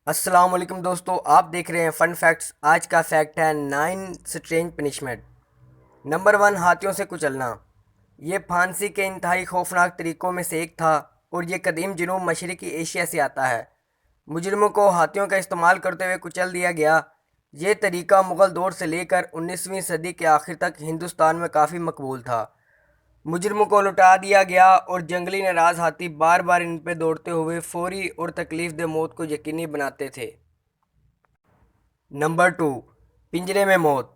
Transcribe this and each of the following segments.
السلام علیکم دوستو، آپ دیکھ رہے ہیں فن فیکٹس۔ آج کا فیکٹ ہے 9 سٹرینج پنشمنٹ۔ نمبر 1، ہاتھیوں سے کچلنا۔ یہ پھانسی کے انتہائی خوفناک طریقوں میں سے ایک تھا اور یہ قدیم جنوب مشرقی ایشیا سے آتا ہے۔ مجرموں کو ہاتھیوں کا استعمال کرتے ہوئے کچل دیا گیا۔ یہ طریقہ مغل دور سے لے کر 19ویں صدی کے آخر تک ہندوستان میں کافی مقبول تھا۔ مجرموں کو لٹا دیا گیا اور جنگلی ناراض ہاتھی بار بار ان پہ دوڑتے ہوئے فوری اور تکلیف دہ موت کو یقینی بناتے تھے۔ نمبر 2، پنجرے میں موت۔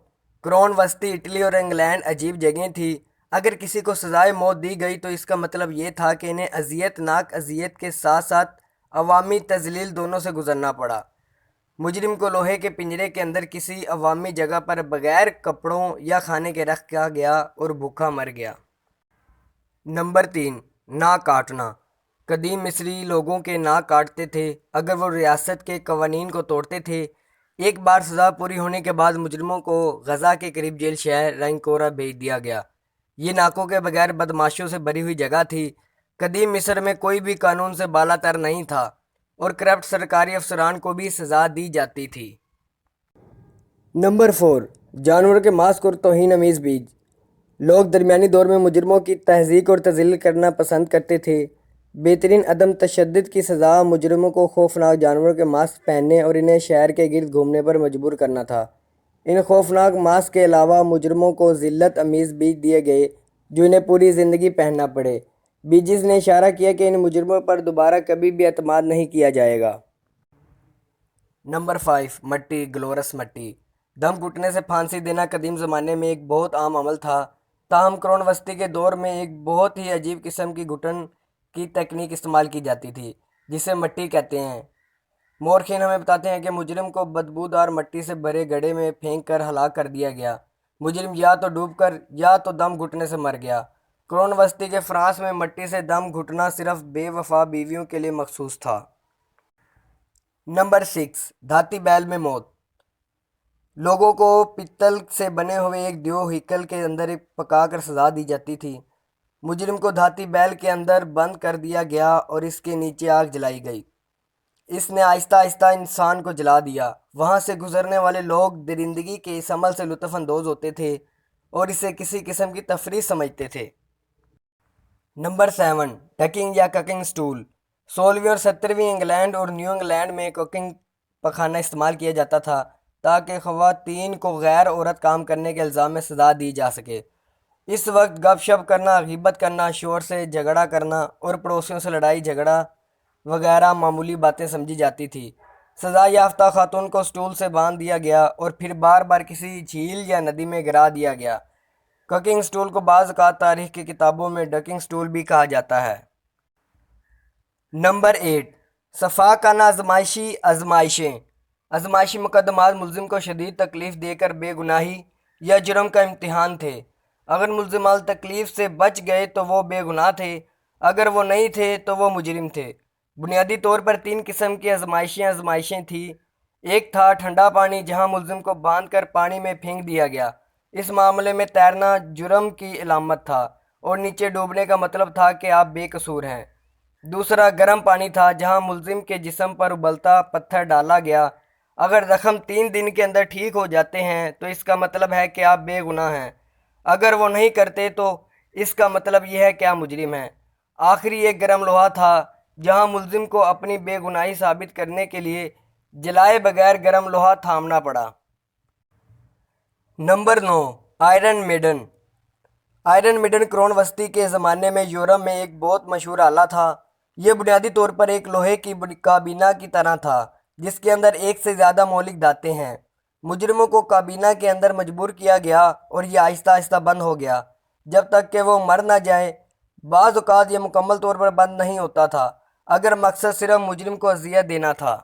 قرون وسطی اٹلی اور انگلینڈ عجیب جگہیں تھی۔ اگر کسی کو سزائے موت دی گئی تو اس کا مطلب یہ تھا کہ انہیں اذیت ناک اذیت کے ساتھ ساتھ عوامی تذلیل دونوں سے گزرنا پڑا۔ مجرم کو لوہے کے پنجرے کے اندر کسی عوامی جگہ پر بغیر کپڑوں یا کھانے کے رکھا گیا اور بھوکا مر گیا۔ نمبر 3، ناک کاٹنا۔ قدیم مصری لوگوں کے ناک کاٹتے تھے اگر وہ ریاست کے قوانین کو توڑتے تھے۔ ایک بار سزا پوری ہونے کے بعد مجرموں کو غزہ کے قریب جیل شہر رنکورا بھیج دیا گیا۔ یہ ناکوں کے بغیر بدماشوں سے بھری ہوئی جگہ تھی۔ قدیم مصر میں کوئی بھی قانون سے بالا تر نہیں تھا اور کرپٹ سرکاری افسران کو بھی سزا دی جاتی تھی۔ نمبر 4، جانور کے ماسک اور توہین آمیز بیج۔ لوگ درمیانی دور میں مجرموں کی تہذیب اور تذلیل کرنا پسند کرتے تھے۔ بہترین عدم تشدد کی سزا مجرموں کو خوفناک جانوروں کے ماسک پہننے اور انہیں شہر کے گرد گھومنے پر مجبور کرنا تھا۔ ان خوفناک ماسک کے علاوہ مجرموں کو ذلت آمیز بیج دیے گئے جو انہیں پوری زندگی پہننا پڑے۔ بیجز نے اشارہ کیا کہ ان مجرموں پر دوبارہ کبھی بھی اعتماد نہیں کیا جائے گا۔ نمبر 5، مٹی گلورس مٹی۔ دم گھٹنے سے پھانسی دینا قدیم زمانے میں ایک بہت عام عمل تھا، تاہم قرون وسطی کے دور میں ایک بہت ہی عجیب قسم کی گھٹن کی تکنیک استعمال کی جاتی تھی جسے مٹی کہتے ہیں۔ مورخین ہمیں بتاتے ہیں کہ مجرم کو بدبودار مٹی سے بھرے گڑھے میں پھینک کر ہلاک کر دیا گیا۔ مجرم یا تو ڈوب کر یا تو دم گھٹنے سے مر گیا۔ قرون وسطی کے فرانس میں مٹی سے دم گھٹنا صرف بے وفا بیویوں کے لیے مخصوص تھا۔ نمبر 6، دھاتی بیل میں موت۔ لوگوں کو پتل سے بنے ہوئے ایک دیو ہیکل کے اندر پکا کر سزا دی جاتی تھی۔ مجرم کو دھاتی بیل کے اندر بند کر دیا گیا اور اس کے نیچے آگ جلائی گئی۔ اس نے آہستہ آہستہ انسان کو جلا دیا۔ وہاں سے گزرنے والے لوگ درندگی کے اس عمل سے لطف اندوز ہوتے تھے اور اسے کسی قسم کی تفریح سمجھتے تھے۔ نمبر 7، ٹکنگ یا ککنگ سٹول۔ 16ویں اور 17ویں انگلینڈ اور نیو انگلینڈ میں ککنگ پخانہ استعمال کیا جاتا تھا تاکہ خواتین کو غیر عورت کام کرنے کے الزام میں سزا دی جا سکے۔ اس وقت گپ شپ کرنا، غیبت کرنا، شوہر سے جھگڑا کرنا اور پڑوسیوں سے لڑائی جھگڑا وغیرہ معمولی باتیں سمجھی جاتی تھی۔ سزا یافتہ خاتون کو سٹول سے باندھ دیا گیا اور پھر بار بار کسی جھیل یا ندی میں گرا دیا گیا۔ ککنگ سٹول کو بعض اوقات تاریخ کی کتابوں میں ڈکنگ سٹول بھی کہا جاتا ہے۔ نمبر 8، شفاقانہ آزمائشی آزمائشیں۔ آزمائشی مقدمات ملزم کو شدید تکلیف دے کر بے گناہی یا جرم کا امتحان تھے۔ اگر ملزمان تکلیف سے بچ گئے تو وہ بے گناہ تھے، اگر وہ نہیں تھے تو وہ مجرم تھے۔ بنیادی طور پر 3 قسم کی آزمائشیں تھیں۔ ایک تھا ٹھنڈا پانی، جہاں ملزم کو باندھ کر پانی میں پھینک دیا گیا۔ اس معاملے میں تیرنا جرم کی علامت تھا اور نیچے ڈوبنے کا مطلب تھا کہ آپ بے قصور ہیں۔ دوسرا گرم پانی تھا، جہاں ملزم کے جسم پر ابلتا پتھر ڈالا گیا۔ اگر زخم 3 دن کے اندر ٹھیک ہو جاتے ہیں تو اس کا مطلب ہے کہ آپ بے گناہ ہیں، اگر وہ نہیں کرتے تو اس کا مطلب یہ ہے کہ آپ مجرم ہیں۔ آخری ایک گرم لوہا تھا، جہاں ملزم کو اپنی بے گناہی ثابت کرنے کے لیے جلائے بغیر گرم لوہا تھامنا پڑا۔ Number 9، iron maiden. Iron maiden قرون وسطی کے زمانے میں یورپ میں ایک بہت مشہور آلہ تھا۔ یہ بنیادی طور پر ایک لوہے کی کابینہ کی طرح تھا جس کے اندر ایک سے زیادہ مہلک دھاتیں ہیں۔ مجرموں کو کابینہ کے اندر مجبور کیا گیا اور یہ آہستہ آہستہ بند ہو گیا جب تک کہ وہ مر نہ جائے۔ بعض اوقات یہ مکمل طور پر بند نہیں ہوتا تھا اگر مقصد صرف مجرم کو اذیت دینا تھا۔